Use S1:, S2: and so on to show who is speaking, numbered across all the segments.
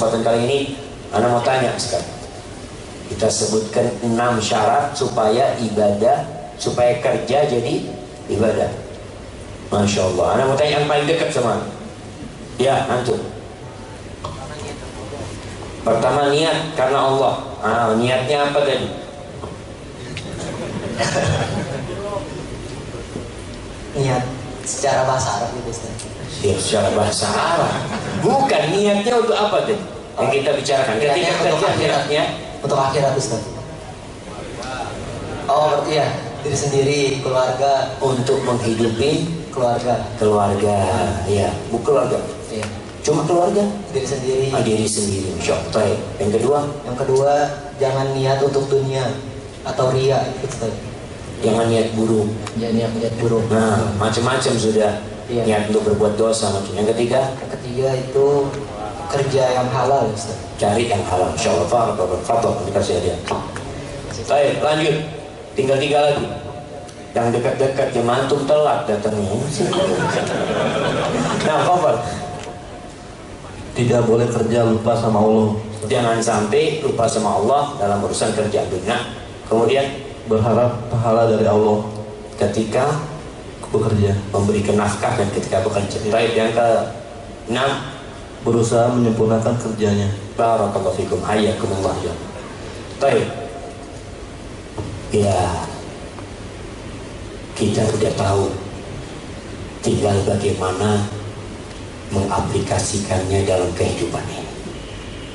S1: kesempatan kali ini Anda mau tanya sekarang. Kita sebutkan 6 syarat supaya ibadah, supaya kerja jadi ibadah. Masya Allah. Anda mau tanya yang paling dekat sama Anda. Ya, antum. Pertama niat karena Allah. Niatnya apa tadi?
S2: Niat secara bahasa Arab gitu Ustaz.
S1: Ya, secara bahasa Arab. Bukan, niatnya untuk apa tadi? Yang kita bicarakan. Ketika kerja niatnya
S2: untuk akhirat Ustaz. Oh, berarti ya diri sendiri, keluarga,
S1: untuk menghidupi
S2: keluarga.
S1: Ya, bukan keluarga.
S2: Iya.
S1: Cuma keluarga,
S2: Diri sendiri.
S1: diri sendiri. Syoktai. Yang kedua,
S2: jangan niat untuk dunia atau ria gitu Ustaz.
S1: jangan niat buruk.
S2: Jangan niat buruk.
S1: Nah, macam-macam sudah.
S2: Iya.
S1: Niat untuk berbuat dosa macam. Yang ketiga,
S2: itu kerja yang halal Ustaz.
S1: cari yang halal. Insyaallah fadhil dikasih hadiah. Baik, lanjut. Tinggal 3 lagi. Yang dekat-dekat jemaah antum telat datangnya. Nah, fadhil.
S3: Tidak boleh kerja lupa sama Allah.
S1: Jangan sampai lupa sama Allah dalam urusan kerja dunia. Kemudian
S3: Berharap pahala dari Allah
S1: ketika
S3: bekerja.
S1: memberikan nafkah dan ketika bekerja. Baik, yang ke-6,
S3: Berusaha menyempurnakan kerjanya.
S1: barakallahu fikum, hayyakumullah ya. Baik. Ya, kita sudah tahu, tinggal bagaimana mengaplikasikannya dalam kehidupan ini.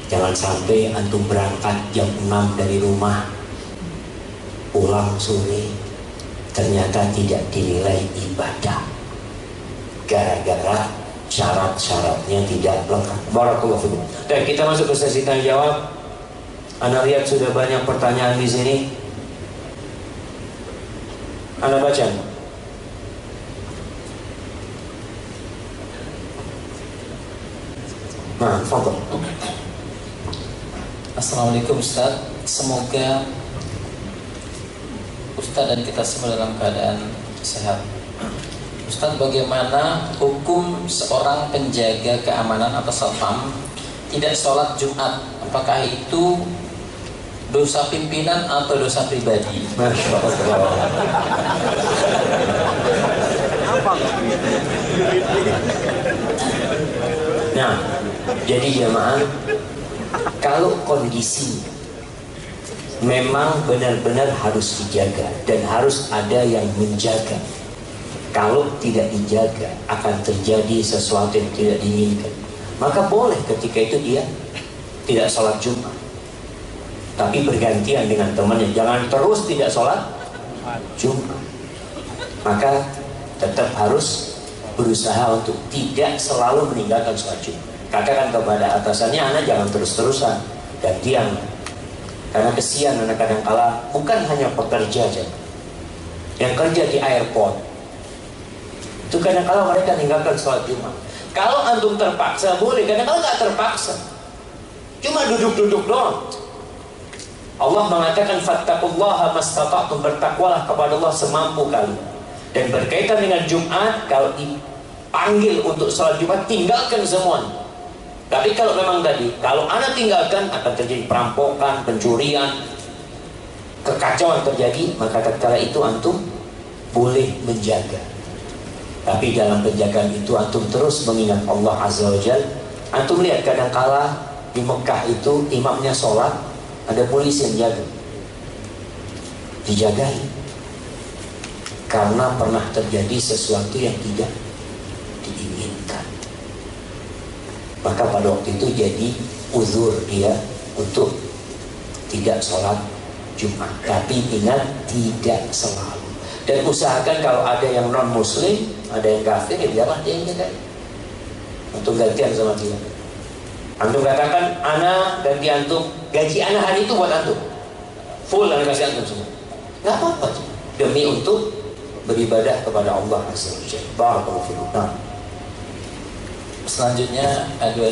S1: Jangan sampai antum berangkat jam 6 dari rumah, pulang sore, ternyata tidak dinilai ibadah gara-gara syarat-syaratnya tidak lengkap. Barakallahu fikum. Dan kita masuk ke sesi tanya jawab. Anda lihat sudah banyak pertanyaan di sini. Anda baca. Nah, foto.
S4: Assalamualaikum Ustaz. Semoga Ustaz dan kita semua dalam keadaan sehat. Ustaz, bagaimana hukum seorang penjaga keamanan atau satpam tidak sholat Jumat? Apakah itu dosa pimpinan atau dosa pribadi?
S1: Masya Allah. Nah, jadi jemaah, kalau kondisi memang benar-benar harus dijaga dan harus ada yang menjaga. Kalau tidak dijaga akan terjadi sesuatu yang tidak diinginkan. Maka boleh ketika itu dia tidak sholat Jumat, tapi bergantian dengan temannya. Jangan terus tidak sholat Jumat. Maka tetap harus berusaha untuk tidak selalu meninggalkan sholat Jumat. Katakan kepada atasannya, anak jangan terus-terusan, gantian. Karena kesian anak kadang-kala bukan hanya pekerja aja, yang kerja di airport itu kadang-kala mereka meninggalkan sholat Jumat. Kalau antum terpaksa boleh, kadang-kala nggak terpaksa, cuma duduk-duduk doang. Allah mengatakan fattaqullaha mastata'tum, bertakwalah kepada Allah semampu kalian. Dan berkaitan dengan Jumat, kalau dipanggil untuk sholat Jumat, tinggalkan semuanya. Tapi kalau memang tadi, kalau anak tinggalkan akan terjadi perampokan, pencurian, kekacauan terjadi, maka tatkala itu antum boleh menjaga. Tapi dalam penjagaan itu antum terus mengingat Allah Azza wa Jalla. Antum lihat kadang-kala di Mekah itu imamnya sholat, ada polisi yang jaga, dijagai, karena pernah terjadi sesuatu yang tidak diinginkan. Maka pada waktu itu jadi uzur dia untuk tidak sholat Jumat. Tapi ingat, tidak selalu. Dan usahakan kalau ada yang non muslim, ada yang kafir, ya biarlah dia yang jaga. Untuk gantian sama dia. Antum katakan, ana ganti antum, gaji ana hari itu buat antum, full ana kasih antum semua. Gak apa-apa, demi untuk beribadah kepada Allah Azza wa Jalla. Barakallahu fikum.
S4: Selanjutnya ada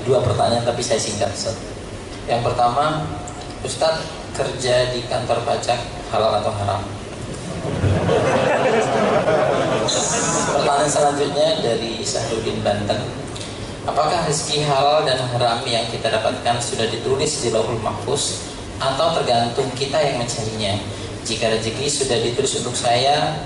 S4: dua pertanyaan, tapi saya singkat Ustaz. Yang pertama, Ustaz, kerja di kantor pajak halal atau haram? Pertanyaan selanjutnya dari Sahruddin Banten. apakah rezeki halal dan haram yang kita dapatkan sudah ditulis di Lauhul Mahfuz atau tergantung kita yang mencarinya? Jika rezeki sudah ditulis untuk saya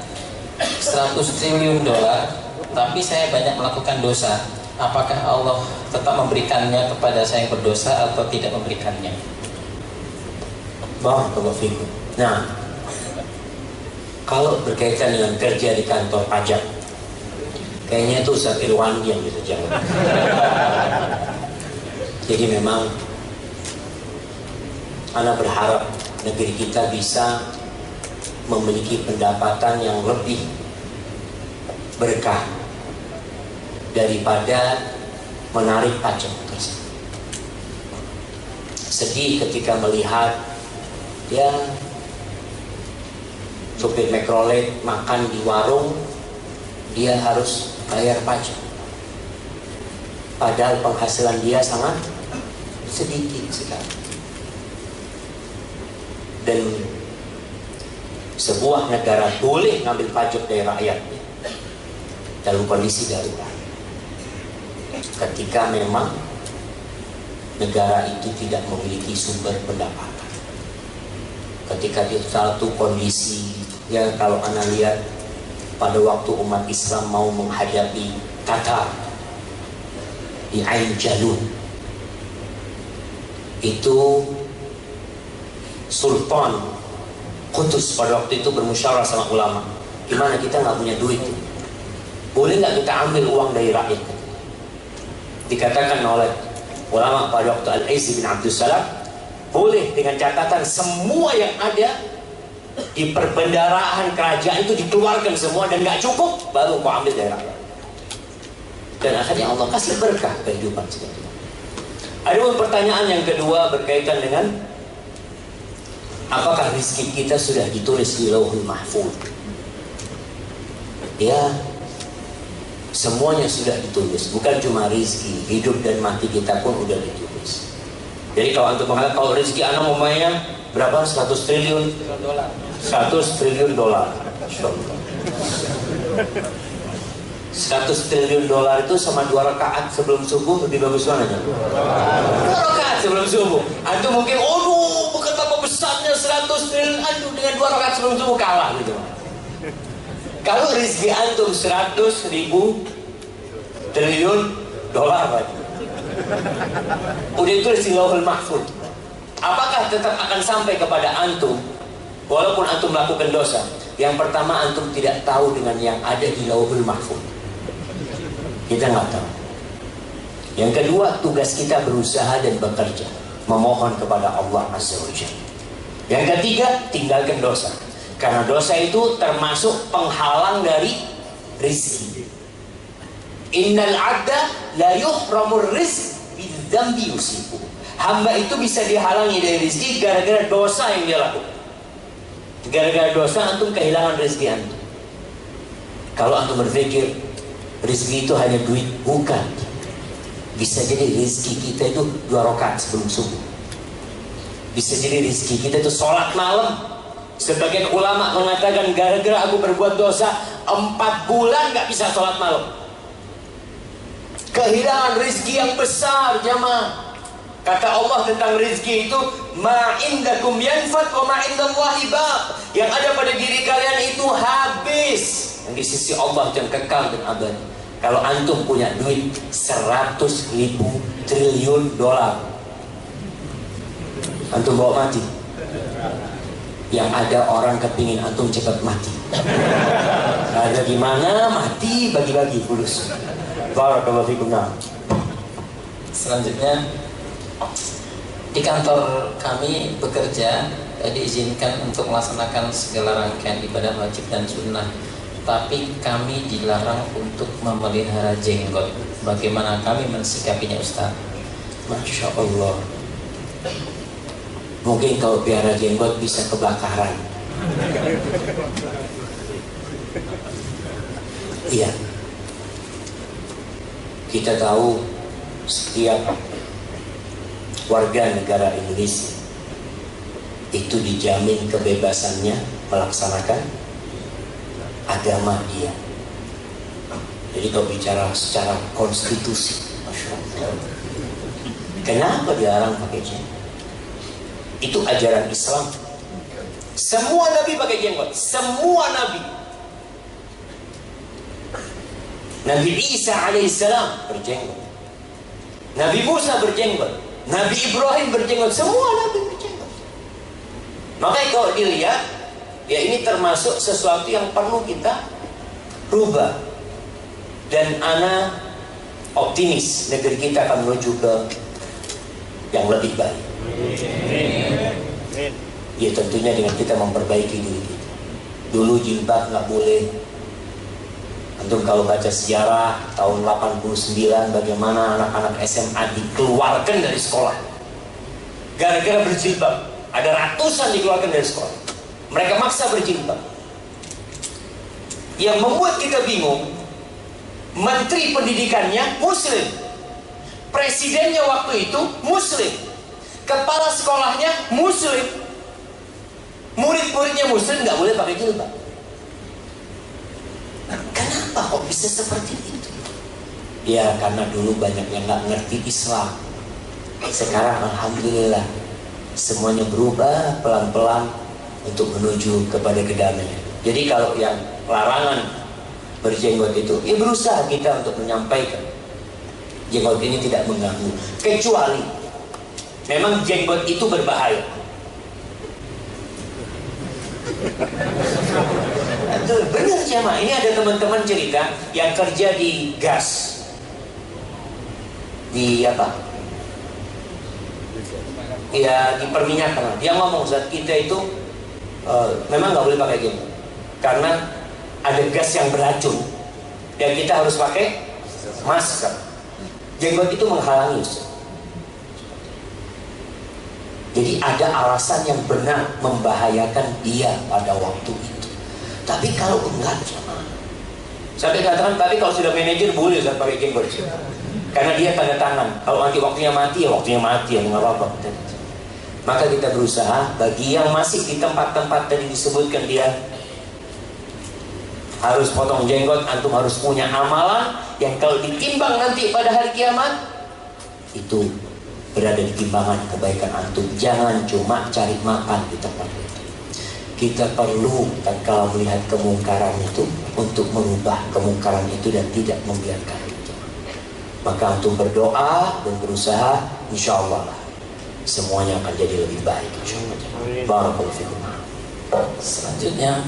S4: 100 triliun dolar, tapi saya banyak melakukan dosa, apakah Allah tetap memberikannya kepada saya yang berdosa atau tidak memberikannya?
S1: Barakallahu fikum. Nah, kalau berkaitan dengan kerja di kantor pajak, kayaknya itu Ustaz Irwandi yang bisa jawab. Jadi memang ana berharap negeri kita bisa memiliki pendapatan yang lebih berkah daripada menarik pajak tersebut. Sedih ketika melihat ya supir Mikrolet makan di warung, dia harus bayar pajak, padahal penghasilan dia sangat sedikit sekali. Dan sebuah negara boleh ngambil pajak dari rakyatnya dalam kondisi darurat ketika memang negara itu tidak memiliki sumber pendapatan. Ketika di satu kondisi, ya kalau Anda lihat pada waktu umat Islam mau menghadapi Tatar di Ain Jalut, itu Sultan Qutuz pada waktu itu bermusyawarah sama ulama, gimana kita nggak punya duit, boleh nggak kita ambil uang dari rakyat? Dikatakan oleh ulama pada waktu Al-Aizz bin Abdus Salam, boleh dengan catatan semua yang ada di perbendaharaan kerajaan itu dikeluarkan semua, dan nggak cukup baru kau ambil dari rakyat. Dan akhirnya Allah kasih berkah kehidupan seperti itu. Ada pertanyaan yang kedua berkaitan dengan apakah rezeki kita sudah ditulis di Lauhul Mahfuz? Ya, semuanya sudah ditulis, bukan cuma rezeki, hidup dan mati kita pun udah ditulis. Jadi kalau antum mengatakan kalau rezeki anak umpamanya berapa? 100 triliun dolar. 100 triliun dolar. 100 triliun dolar itu sama 2 rakaat sebelum subuh, lebih bagus mana? 2 rakaat sebelum subuh. Antum mungkin, aduh, betapa besarnya 100 triliun, aduh, dengan 2 rakaat sebelum subuh kalah gitu. Kalau rezeki antum 100.000 triliun dolar lagi, udah itu di Lauhul Mahfuz, apakah tetap akan sampai kepada antum walaupun antum melakukan dosa? Yang pertama, antum tidak tahu dengan yang ada di Lauhul Mahfuz, kita nggak tahu. Yang kedua, tugas kita berusaha dan bekerja, memohon kepada Allah Azza wa Jalla. Yang ketiga, tinggalkan dosa, karena dosa itu termasuk penghalang dari rizki. Innal abda la yuhramur rizq bidzambi yusibu. Hamba itu bisa dihalangi dari rizki gara-gara dosa yang dia lakukan. Gara-gara dosa antum kehilangan rizki antum. Kalau antum berpikir rizki itu hanya duit, bukan. Bisa jadi rizki kita itu 2 rakaat sebelum subuh. Bisa jadi rizki kita itu sholat malam. Sebagian ulama mengatakan gara-gara aku berbuat dosa 4 bulan gak bisa sholat malam. Kehilangan rizki yang besar, jamaah. Kata Allah tentang rizki itu, ma indakum yanfad wa ma indallahi baq. Yang ada pada diri kalian itu habis, yang di sisi Allah yang kekal dan abadi. Kalau antum punya duit 100.000 triliun dolar, antum bawa mati. Yang ada orang kepingin antum cepat mati. Ada gimana mati, bagi-bagi fulus. Barakallahu fikum.
S4: Selanjutnya, di kantor kami bekerja diizinkan untuk melaksanakan segala rangkaian ibadah wajib dan sunnah, tapi kami dilarang untuk memelihara jenggot. Bagaimana kami mensikapinya, Ustaz?
S1: Masya Allah. Mungkin kalau piara jenggot bisa kebakaran. Iya. Kita tahu setiap warga negara Indonesia itu dijamin kebebasannya melaksanakan agama dia. Jadi kalau bicara secara konstitusi, Masya Allah, Kenapa dilarang pakai jenggot? Itu ajaran Islam. Semua nabi pakai jenggot, semua nabi. Nabi Isa alaihissalam berjenggot, Nabi Musa berjenggot, Nabi Ibrahim berjenggot, semua nabi berjenggot. Makanya kalau dilihat, ya ini termasuk sesuatu yang perlu kita rubah. Dan ana optimis negeri kita akan menuju ke yang lebih baik. Ya tentunya dengan kita memperbaiki diri kita. Dulu jilbab nggak boleh. Antum kalau baca sejarah tahun 89 bagaimana anak-anak SMA dikeluarkan dari sekolah gara-gara berjilbab. Ada ratusan dikeluarkan dari sekolah. Mereka maksa berjilbab. Yang membuat kita bingung, menteri pendidikannya muslim, presidennya waktu itu muslim, kepala sekolahnya muslim, murid-muridnya muslim, nggak boleh pakai jilbab. Kenapa kok bisa seperti itu? Ya karena dulu banyak yang nggak ngerti Islam. Sekarang alhamdulillah semuanya berubah pelan-pelan untuk menuju kepada kedamaian. Jadi kalau yang larangan berjenggot itu, ya berusaha kita untuk menyampaikan jenggot ini tidak mengganggu, kecuali memang jenggot itu berbahaya. Itu benar jemaah. Ini ada teman-teman cerita yang kerja di gas, di apa? Ya di perminyakan. Dia ngomong saat kita itu memang nggak boleh pakai jenggot karena ada gas yang beracun dan kita harus pakai masker. Jenggot itu menghalangi. Jadi ada alasan yang benar membahayakan dia pada waktu itu. Tapi kalau enggak, sampai katakan tapi kalau sudah manajer boleh kan pakai jenggot, karena dia tanda tangan. Kalau nanti waktunya mati ya waktunya mati, ya nggak apa-apa. Maka kita berusaha bagi yang masih di tempat-tempat tadi disebutkan dia harus potong jenggot, antum harus punya amalan yang kalau ditimbang nanti pada hari kiamat itu berada di timbangan kebaikan antum. Jangan cuma cari makan di tempat itu. Kita perlu kalau melihat kemungkaran itu untuk merubah kemungkaran itu dan tidak membiarkan itu. Maka antum berdoa dan berusaha, insya Allah semuanya akan jadi lebih baik. Barakallahu fikum.
S4: Selanjutnya,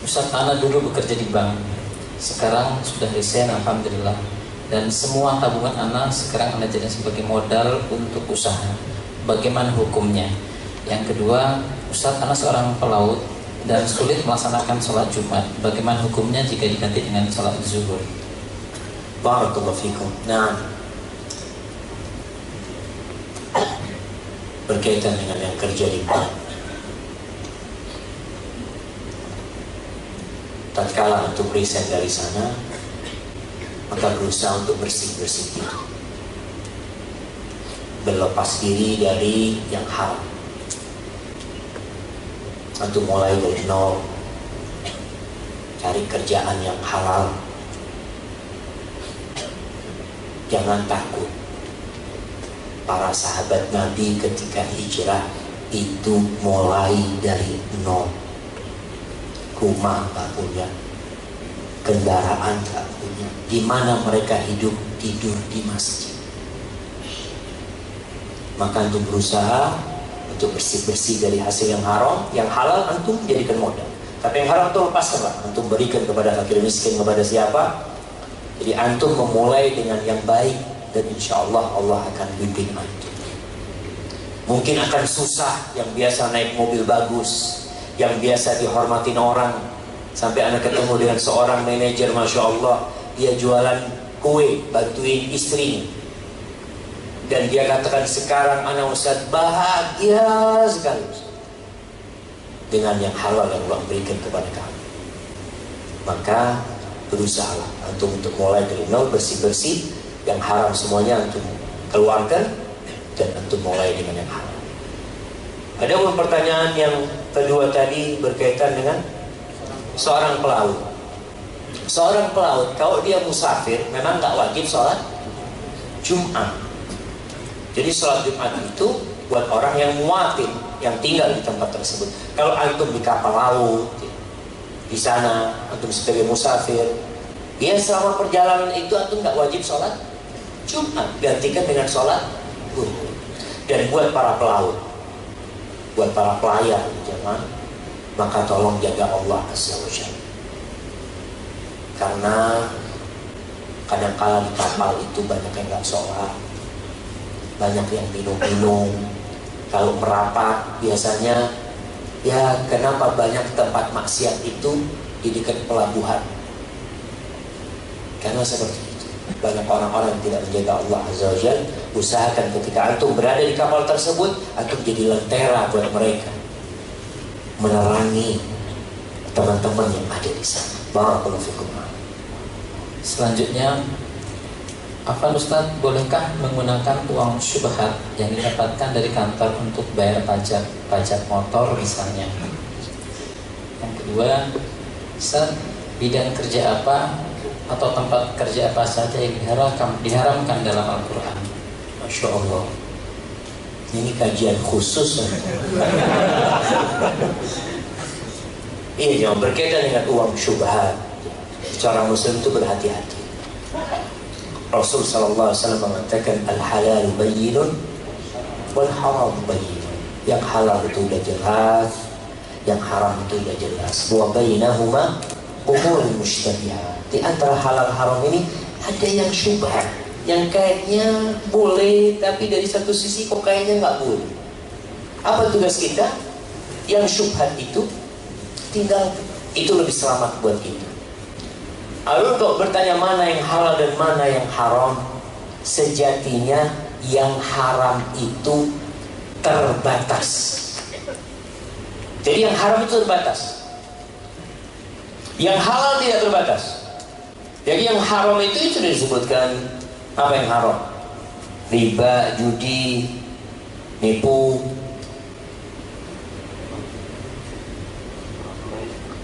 S4: Ustaz Ana dulu bekerja di bank, sekarang sudah resign alhamdulillah, dan semua tabungan Ana sekarang Ana jadi sebagai modal untuk usaha. Bagaimana hukumnya? Yang kedua, Ustaz Ana seorang pelaut dan sulit melaksanakan sholat Jumat. Bagaimana hukumnya jika diganti dengan sholat zuhur?
S1: Barakallahu fikum. Nah, berkaitan dengan yang kerja di bank, tatkala untuk resign dari sana, maka berusaha untuk bersih-bersih diri, berlepas diri dari yang haram. Untuk mulai dari nol, cari kerjaan yang halal. Jangan takut. Para sahabat Nabi ketika hijrah itu mulai dari nol. Rumah tak punya, kendaraan tak punya. Di mana mereka hidup? Tidur di masjid. Maka untuk berusaha untuk bersih-bersih dari hasil yang haram. Yang halal antum jadikan modal, tapi yang haram itu lepaskanlah, antum berikan kepada fakir miskin, kepada siapa. Jadi antum memulai dengan yang baik, dan insya Allah Allah akan bimbing antum. Mungkin akan susah, yang biasa naik mobil bagus, yang biasa dihormatin orang, sampai anak ketemu dengan seorang manajer, masya Allah, dia jualan kue, bantuin istrinya, dan dia katakan sekarang anak Ustaz bahagia sekali dengan yang halal yang Allah berikan kepada kamu. Maka berusahalah antum untuk mulai dari nol, bersih-bersih, yang haram semuanya antum keluarkan, dan antum mulai dengan yang halal. Ada pertanyaan yang kedua tadi berkaitan dengan seorang pelaut. Seorang pelaut kalau dia musafir memang nggak wajib sholat Jumat. Jadi sholat Jumat itu buat orang yang muatin, yang tinggal di tempat tersebut. Kalau antum di kapal laut, di sana antum sebagai musafir, ya selama perjalanan itu antum nggak wajib sholat Jumat, gantikan dengan sholat zuhur. Dan buat para pelaut, buat para pelayar di zaman, maka tolong jaga Allah Azza wa Jalla. Karena kadang-kala di kapal itu banyak yang nggak sholat, banyak yang minum-minum. Kalau merapat biasanya, ya kenapa banyak tempat maksiat itu di dekat pelabuhan? Karena seperti itu, banyak orang-orang yang tidak menjaga Allah Azza wa Jalla. Usahakan ketika antum berada di kapal tersebut, antum jadi lentera buat mereka, menerangi teman-teman yang ada di sana. Barakallahu fikum.
S4: Selanjutnya, apa Ustaz, bolehkah menggunakan uang syubhat yang didapatkan dari kantor untuk bayar pajak motor misalnya? Yang kedua, Ustaz, bidang kerja apa atau tempat kerja apa saja yang diharamkan dalam Al-Quran?
S1: Masya Allah, ini kajian khusus. Ini yang berkaitan dengan uang syubhat. Seorang muslim itu berhati-hati. Rasul sallallahu alaihi wasallam mengatakan al-halal bayyinun wal haram bayyinun. Yang halal itu sudah jelas, yang haram itu sudah jelas. Wa bainahuma umurun mushtabihat. Di antara halal haram ini ada yang syubhat, yang kayaknya boleh tapi dari satu sisi kok kayaknya nggak boleh. Apa tugas kita? Yang syubhat itu tinggal, itu lebih selamat buat kita. Lalu kalau bertanya mana yang halal dan mana yang haram, sejatinya yang haram itu terbatas. Jadi yang haram itu terbatas, yang halal tidak terbatas. Jadi yang haram itu sudah disebutkan. Apa yang haram? Riba, judi, nipu.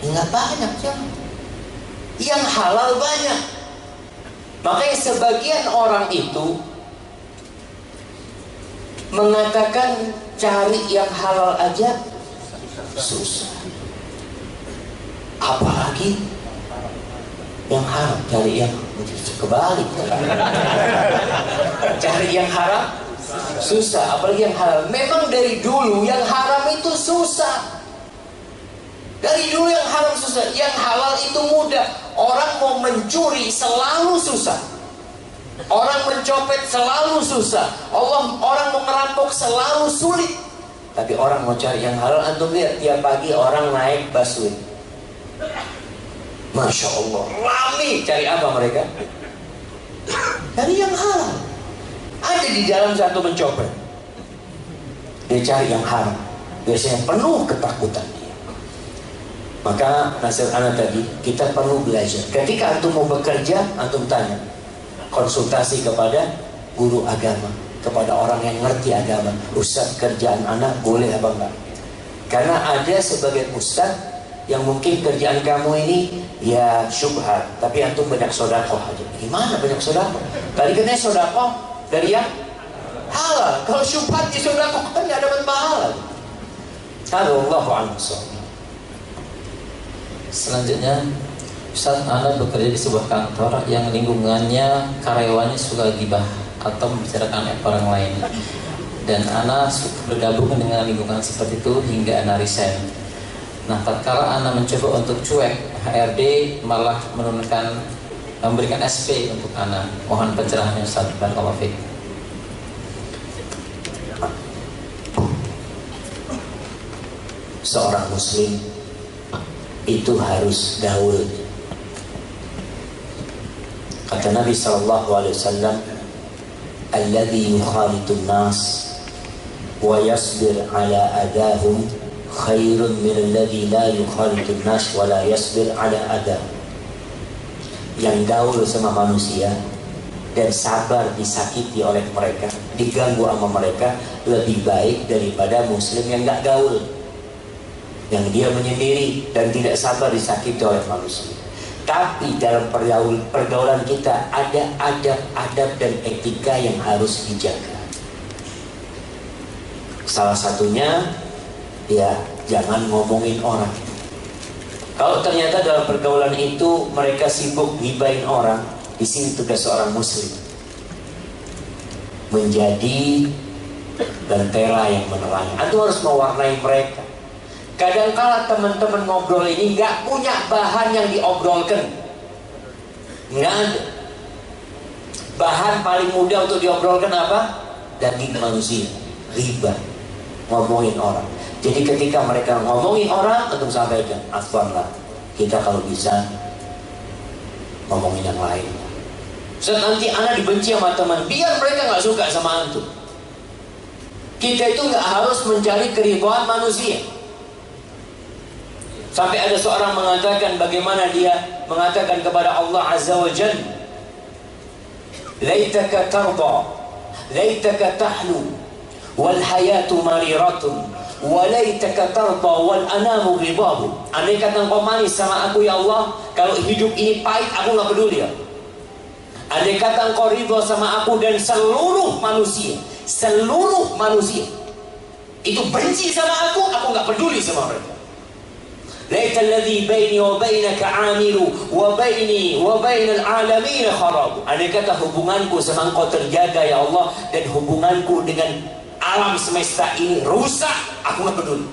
S1: Nggak banyak jangan. Yang halal banyak. Makanya sebagian orang itu mengatakan cari yang halal aja susah, apalagi yang haram. Cari yang kebalik, cari yang haram susah, apalagi yang halal. Memang dari dulu yang haram itu susah. Dari dulu yang haram susah, yang halal itu mudah. Orang mau mencuri selalu susah, orang mencopet selalu susah, orang mau ngerampok selalu sulit. Tapi orang mau cari yang halal, antum lihat tiap pagi orang naik busway, Masya Allah, rame. Cari apa mereka? Cari yang halal. Ada di dalam satu mencopet, dia cari yang haram, biasanya penuh ketakutan. Maka nasihat anak tadi, kita perlu belajar. Ketika antum mau bekerja, antum tanya, konsultasi kepada guru agama, kepada orang yang ngerti agama. Ustaz, kerjaan anak boleh apa enggak? Karena ada sebagian ustaz yang mungkin kerjaan kamu ini ya syubhat, tapi antum banyak sodakoh aja. Gimana banyak sodakoh? Tadi katanya sodakoh dari yang halal. Kalau syubhat di sodakoh kan nggak dapat pahala. Allahu a'lam.
S4: Selanjutnya, Ustaz, Anda bekerja di sebuah kantor yang lingkungannya karyawannya suka gibah atau membicarakan orang lain, dan Anda bergabung dengan lingkungan seperti itu hingga Anda resign. Nah, tatkala Anda mencoba untuk cuek, HRD malah memberikan SP untuk Anda. Mohon pencerahannya Ustaz. Barakallahu fiik.
S1: Seorang muslim itu harus gaul. Kata Nabi SAW, alladhi yukhalitun nas wa yasbir ala adahum khairun min alladhi la yukhalitun nas wa la yasbir ala adahum. Yang gaul sama manusia dan sabar disakiti oleh mereka, diganggu sama mereka, lebih baik daripada muslim yang gak gaul, yang dia menyendiri dan tidak sabar disakiti oleh manusia. Tapi dalam pergaulan kita ada adab-adab dan etika yang harus dijaga. Salah satunya ya jangan ngomongin orang. Kalau ternyata dalam pergaulan itu mereka sibuk gibain orang, di sini tugas seorang muslim menjadi lentera yang menerangi. Antum harus mewarnai mereka. Kadangkala teman-teman ngobrol ini nggak punya bahan yang diobrolkan, nggak ada. Bahan paling mudah untuk diobrolkan apa? Daging manusia, riba, ngomongin orang. Jadi ketika mereka ngomongin orang, antum sampaikan, afwanlah, kita kalau bisa ngomongin yang lain. Saat nanti anak dibenci sama teman, biar mereka nggak suka sama antum. Kita itu nggak harus mencari keridhaan manusia. Sampai ada seorang mengatakan, bagaimana dia mengatakan kepada Allah Azza wa Jalla, laitaka tarda, laitaka tahlu, wal hayatu mariratun, walaitaka tarda wal anamu ghidabu. Andai kata engkau manis sama aku ya Allah, kalau hidup ini pahit aku nggak peduli ya. Andai kata engkau ridho sama aku dan seluruh manusia itu benci sama aku nggak peduli sama mereka. Laita alladhi baini wa bainaka 'amilu wa baini wa bainal 'alamin kharab. Andai kata hubunganku sama engkau terjaga ya Allah, dan hubunganku dengan alam semesta ini rusak, aku nggak peduli.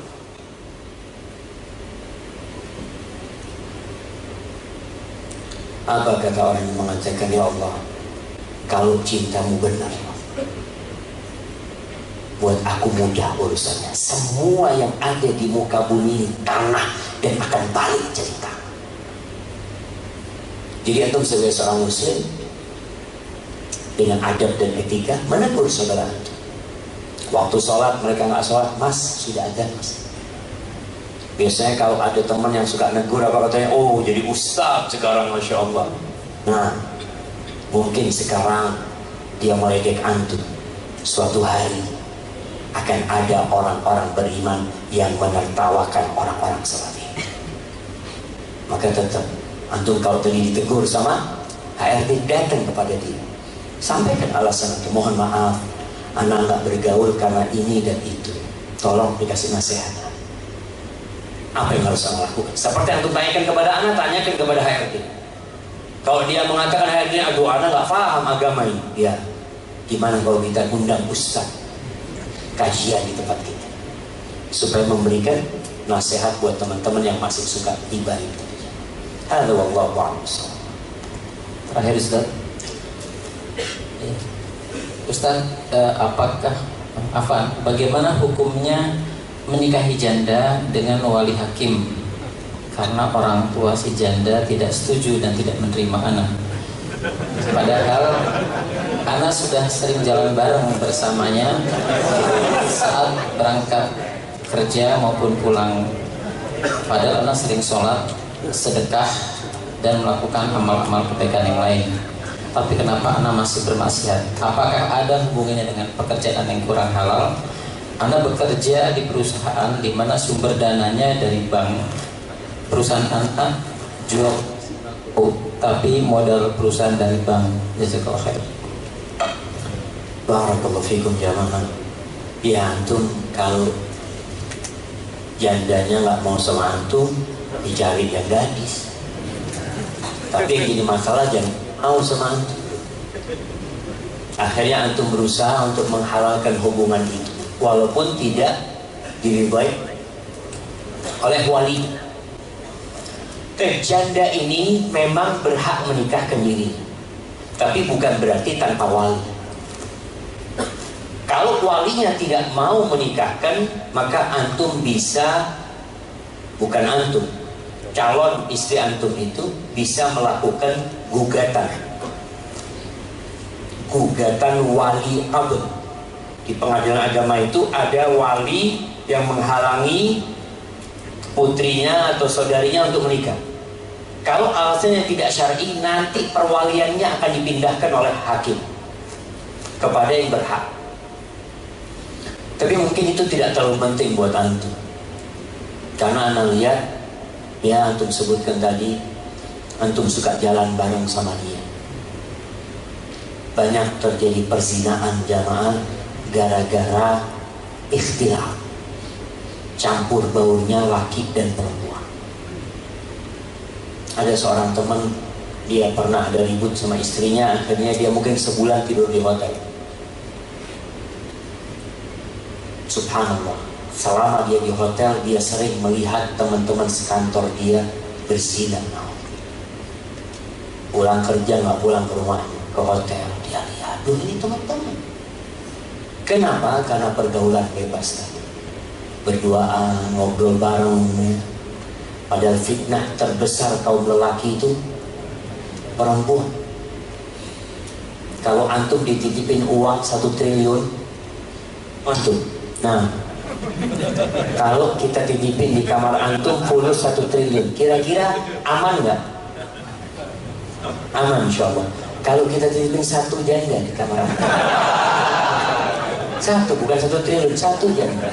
S1: Apa kata orang yang mengatakan, ya Allah, kalau cintamu benar, buat aku mudah urusannya. Semua yang ada di muka bumi ini tanah dan akan balik jadi tanah. Jadi antum sebagai seorang muslim dengan adab dan etika menegur saudara antum. Waktu sholat mereka nggak sholat, mas sudah ada mas. Biasanya kalau ada teman yang suka negur apa katanya, oh jadi ustaz sekarang, masya Allah. Nah mungkin sekarang dia meledek antum. Suatu hari akan ada orang-orang beriman yang menertawakan orang-orang seperti ini. Maka tetap antum kalau tadi ditegur sama HRD, datang kepada dia, sampaikan alasan itu. Mohon maaf, anak nggak bergaul karena ini dan itu, tolong dikasih nasihat. Apa yang harus anak lakukan? Seperti yang antum tanyakan kepada anak, tanyakan kepada HRD. Kalau dia mengatakan HRD, aduh anak nggak paham agama ini, ya gimana kalau kita undang ustaz kajian di tempat kita, supaya memberikan nasihat buat teman-teman yang masih suka ibadah itu. Hadza wallahu a'lam.
S4: Terakhir Ustaz, bagaimana hukumnya menikahi janda dengan wali hakim karena orang tua si janda tidak setuju dan tidak menerima anak? Padahal anak sudah sering jalan bareng bersamanya saat berangkat kerja maupun pulang. Padahal anak sering sholat, sedekah, dan melakukan amal-amal kebaikan yang lain. Tapi kenapa anak masih bermaksiat? Apakah ada hubungannya dengan pekerjaan yang kurang halal? Anak bekerja di perusahaan di mana sumber dananya dari bank. Perusahaan anak jual, tapi modal perusahaan dari bank. Jazakallahu khair.
S1: Barakallahu fikum jamaah. Ya antum kalau jandanya nggak mau sama antum, dicari yang gadis. Tapi yang jadi masalah jangan mau sama antum. Akhirnya antum berusaha untuk menghalalkan hubungan itu, walaupun tidak diridhai oleh wali. Janda ini memang berhak menikahkan diri, tapi bukan berarti tanpa wali. Kalau walinya tidak mau menikahkan, maka antum bisa, bukan antum, calon istri antum itu bisa melakukan gugatan wali abd. Di pengadilan agama itu ada wali yang menghalangi putrinya atau saudarinya untuk menikah. Kalau alasannya tidak syar'i, nanti perwaliannya akan dipindahkan oleh hakim kepada yang berhak. Tapi mungkin itu tidak terlalu penting buat antum, karena anda lihat, ya antum sebutkan tadi, antum suka jalan bareng sama dia. Banyak terjadi perzinaan jamaah gara-gara ikhtilaf, campur baurnya laki dan perempuan. Ada seorang teman, dia pernah ada ribut sama istrinya, akhirnya dia mungkin sebulan tidur di hotel. Subhanallah, selama dia di hotel, dia sering melihat teman-teman sekantor dia berzina. Pulang kerja nggak pulang ke rumahnya, ke hotel, dia lihat, duh ini teman-teman. Kenapa? Karena pergaulan bebas tadi, berduaan, ngobrol bareng ya. Padahal fitnah terbesar kaum lelaki itu perempuan. Kalau antum dititipin uang 1 triliun, antum, nah kalau kita titipin di kamar antum fulus 1 triliun, kira-kira aman nggak? Aman insyaallah. Kalau kita titipin 1 janda di kamar antum, 1 bukan 1 triliun, 1 janda.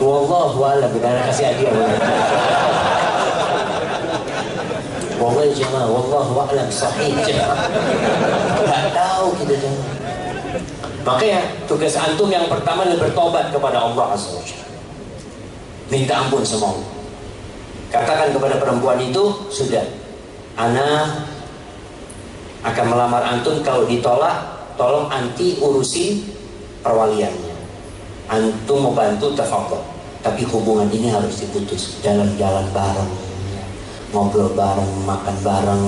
S1: Wallahu a'lam, benar kasih hadiah. Wallahi jemaah, wallahu a'lam sahih jemaah. Enggak tahu kita jemaah. Makanya tugas antum yang pertama adalah bertobat kepada Allah Azza wa Jalla. Minta ampun sama Allah. Katakan kepada perempuan itu, sudah, ana akan melamar antum, kalau ditolak tolong anti urusin perwaliannya. Antum mau bantu tafadhol, tapi hubungan ini harus diputus. Jalan-jalan bareng, ngobrol bareng, makan bareng.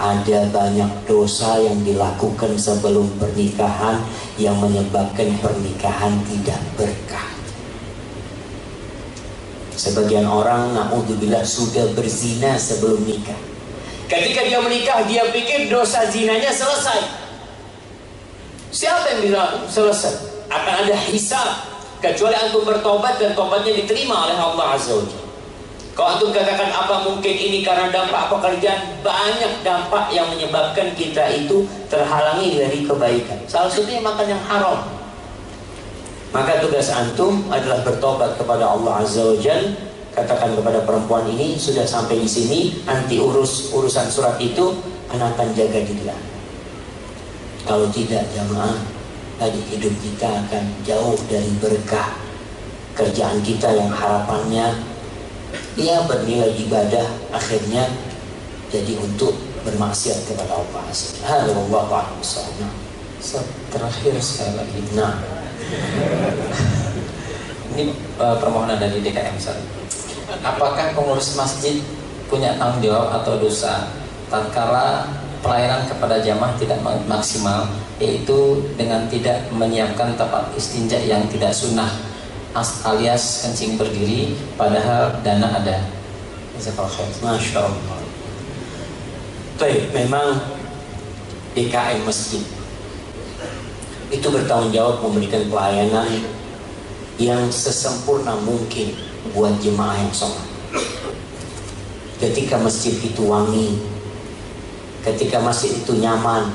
S1: Ada banyak dosa yang dilakukan sebelum pernikahan yang menyebabkan pernikahan tidak berkah. Sebagian orang naudzubillah sudah berzina sebelum nikah. Ketika dia menikah, dia pikir dosa zinanya selesai. Siapa yang bilang selesai? Akan ada hisab, kecuali antum bertobat dan tobatnya diterima oleh Allah Azza wa Jalla. Kalau antum katakan apa mungkin ini karena dampak pekerjaan, banyak dampak yang menyebabkan kita itu terhalangi dari kebaikan. Salah satunya makan yang haram. Maka tugas antum adalah bertobat kepada Allah Azza wa Jalla. Katakan kepada perempuan ini, sudah sampai di sini, anti urusan surat itu, anak akan jaga dia. Kalau tidak jamaah, tadi hidup kita akan jauh dari berkah. Kerjaan kita yang harapannya dia bernilai ibadah, akhirnya jadi untuk bermaksiat kepada Allah. Alhamdulillah.
S4: Terakhir sekali lagi.
S1: Nah,
S4: ini permohonan dari DKM. Apakah pengurus masjid punya tanggung jawab atau dosa tatkala pelayanan kepada jamaah tidak maksimal, yaitu dengan tidak menyiapkan tempat istinja yang tidak sunnah alias kencing berdiri padahal dana ada?
S1: Masya Allah. Baik, memang DKM masjid itu bertanggung jawab memberikan pelayanan yang sesempurna mungkin buat jemaah yang sholat. Ketika masjid itu wangi, ketika masjid itu nyaman,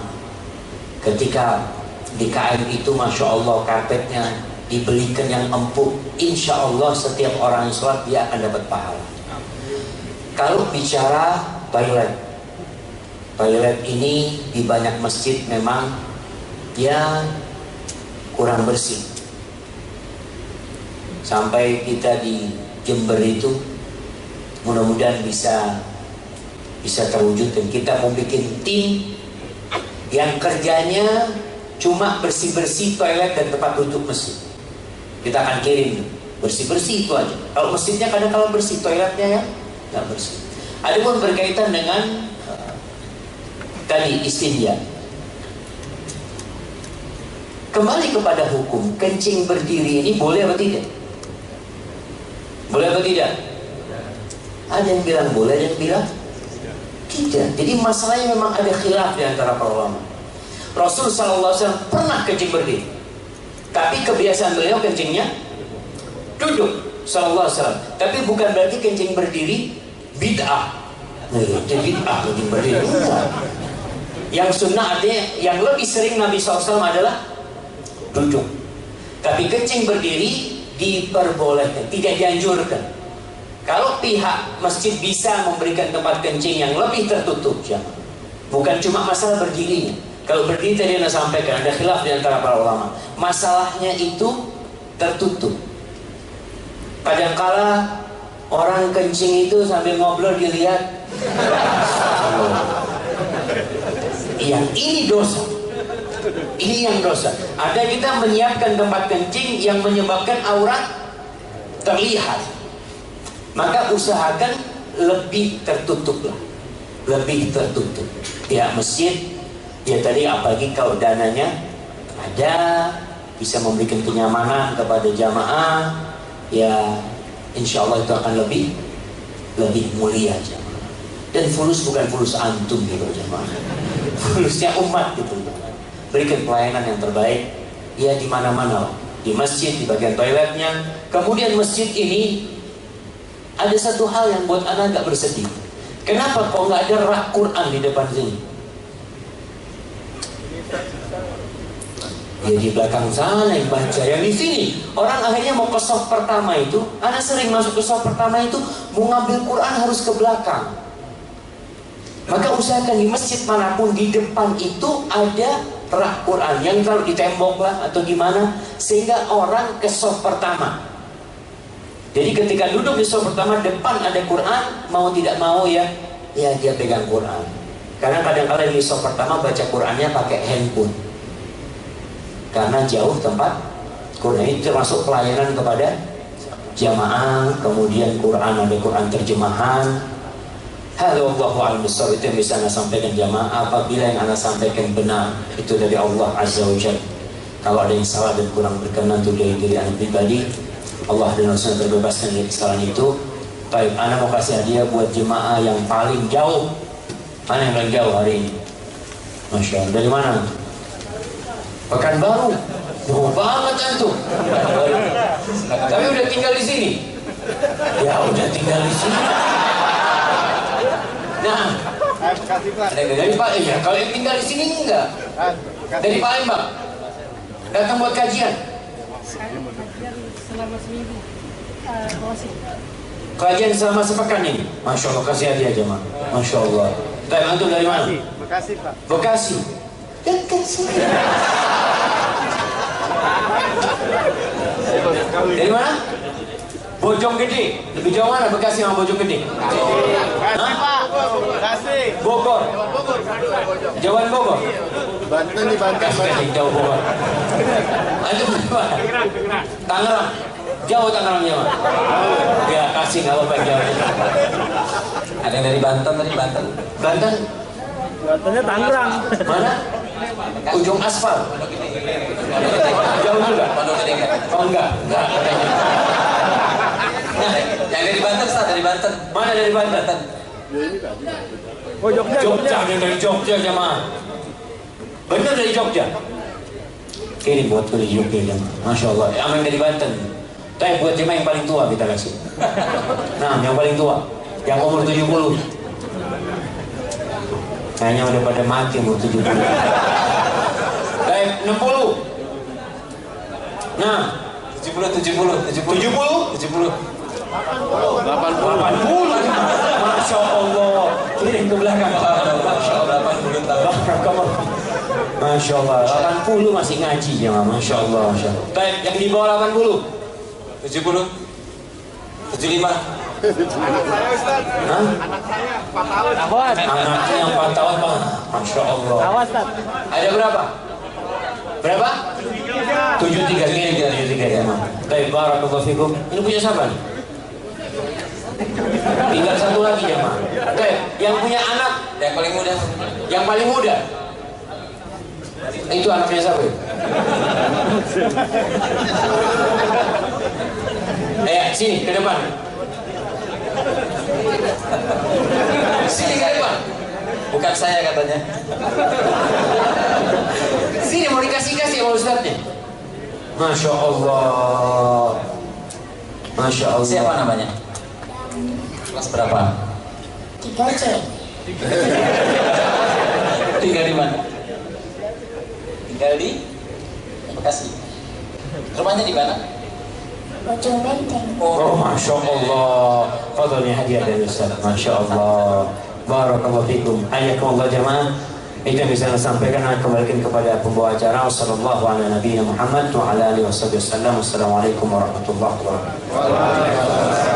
S1: ketika DKM itu Masya Allah karpetnya dibelikan yang empuk, insya Allah setiap orang yang sholat dia akan dapat pahala. Kalau bicara toilet ini di banyak masjid memang ya kurang bersih. Sampai kita di Jember itu mudah-mudahan bisa terwujud, dan kita mau bikin tim yang kerjanya cuma bersih-bersih toilet dan tempat duduk masjid. Kita akan kirim bersih-bersih itu aja. Kalau masjidnya kadang-kadang bersih, toiletnya ya nggak bersih. Ada pun berkaitan dengan tadi istinja. Kembali kepada hukum, kencing berdiri ini boleh atau tidak? Boleh atau tidak? Ada yang bilang boleh, ada yang bilang tidak. Jadi masalahnya memang ada khilaf di antara para ulama. Rasul SAW pernah kencing berdiri, tapi kebiasaan beliau kencingnya duduk SAW. Tapi bukan berarti kencing berdiri bid'ah. Itu bid'ah kencing berdiri. Enggak. Yang sunnah artinya yang lebih sering Nabi SAW adalah duduk. Tapi kencing berdiri diperbolehkan, tidak dianjurkan. Kalau pihak masjid bisa memberikan tempat kencing yang lebih tertutup, jamaah, bukan cuma masalah berdirinya. Kalau berdiri tadi Anda sampaikan ada khilaf di antara para ulama. Masalahnya itu tertutup. Kadangkala orang kencing itu sambil ngobrol dilihat. Yang ini dosa. Ini yang dosa. Ada kita menyiapkan tempat kencing yang menyebabkan aurat terlihat. Maka usahakan lebih tertutup lah. Lebih tertutup. Pihak masjid, ya tadi apalagi kalau dananya ada, bisa memberikan kenyamanan kepada jamaah, ya insya Allah itu akan lebih mulia jamaah. Dan fulus bukan fulus antum gitu jamaah, fulusnya umat gitu. Berikan pelayanan yang terbaik ya di mana-mana lah, di masjid, di bagian toiletnya. Kemudian masjid ini ada satu hal yang buat anak agak bersedih. Kenapa kok nggak ada rak Quran di depan sini? Ya di belakang sana yang baca, yang di sini orang akhirnya mau ke shaf pertama itu. Anak sering masuk ke shaf pertama itu mau ngambil Quran harus ke belakang. Maka usahakan di masjid manapun di depan itu ada rak Quran yang taruh di tembok lah atau gimana, sehingga orang ke shaf pertama. Jadi ketika duduk di shaf pertama depan ada Quran, mau tidak mau ya dia pegang Quran. Karena kadang-kadang di shaf pertama baca Qurannya pakai handphone. Karena jauh tempat Quran, itu termasuk pelayanan kepada jamaah. Kemudian Quran, ada Quran terjemahan. Halo Allahu a'lam bishawab, itu yang bisa anda sampaikan jamaah. Apabila yang anda sampaikan benar, itu dari Allah Azza wa Jalla. Kalau ada yang salah dan kurang berkenan itu dari diri anda pribadi, Allah dan Rasulnya terbebaskan dari kesalahan itu. Baik, anda mau kasih hadiah buat jemaah yang paling jauh. Mana yang paling jauh hari ini? Masya Allah, dari mana? Pekanbaru, jauh banget antum. Tapi udah tinggal di sini. Ya udah tinggal di sini. Nah, dari Pak, ya kalau yang tinggal di sini enggak. Dari Palembang, datang buat kajian.
S5: Selama seminggu.
S1: Kajian selama sepekan ini. Masya Allah, kasih hadiah aja, Mak. Masya Allah. Tapi antum dari mana?
S6: Bekasi, Pak.
S1: Bekasi. Dekat sini. Dari mana? Bojonggede. Lebih jauh mana Bekasi sama Bojonggede?
S6: Bekasi, Pak. Bekasi.
S1: Bogor. Jauhan Bogor.
S6: Banten di Banten.
S1: Kasih jauh Bogor. Antum dari mana? Tangerang. Jauh Tangerangnya, Mak. Ya kasih nggak apa-apa jauh.
S4: Ada yang dari Banten, Banten.
S1: Banten.
S6: Bantennya Tangerang.
S1: Mana? Ujung aspal. Jauh juga.
S4: Pondok Gede enggak?
S1: Oh enggak.
S4: Nah, yang dari Banten, Ustaz, dari Banten.
S1: Mana dari Banten?
S6: Oh, Jogja.
S1: Jogja, dia dari Jogja jemaah. Bener dari Jogja. Kirim buat dari Jogja jemaah. Masya Allah. Yang dari Banten. Tapi buat jemaah yang paling tua kita kasih. Nah, yang paling tua, yang umur 70. Kayaknya udah pada mati umur 70. Baik, 60. Nah,
S4: 70.
S1: 80. Masya Allah. Kirim ke belakang.
S4: Masya Allah, 80 tahun.
S1: Masya Allah. 80 masih ngaji ya, Masya Allah. Masya Allah. Baik, yang di bawah 80.
S4: 70. 75.
S1: Hah?
S6: Awas.
S1: Anaknya yang 4 tahun, Pak. Masya Allah.
S6: Awas, Tad.
S1: Ada berapa? Berapa? 73. Kirim kita 73 ya, Mak. Baik, barakallahu fikum. Ini punya siapa nih? Tinggal satu lagi ya, Mak. Baik, yang punya anak
S4: Yang paling muda.
S1: yang paling muda. Itu anaknya siapa? Sini ke depan. Sini ke depan.
S4: Bukan saya katanya.
S1: Sini mau dikasih-kasih sama ustadznya. Masya Allah. Masya Allah.
S4: Siapa namanya? Kelas berapa?
S1: 3C.
S4: Tinggal di mana? Tinggal di Bekasi. Rumahnya di mana?
S5: Ojo Menteng.
S1: Oh, Masya Allah. Fadlnya hadiah dari Ustaz. Masya Allah. Barakallahu fikum. Ayakumullah jamaah. Itu yang bisa saya sampaikan. Kembalikan kepada pembawa acara. Wassallallahu ala nabiyina Muhammad wa ala alihi wasallam. Wassalamualaikum warahmatullahi wabarakatuh.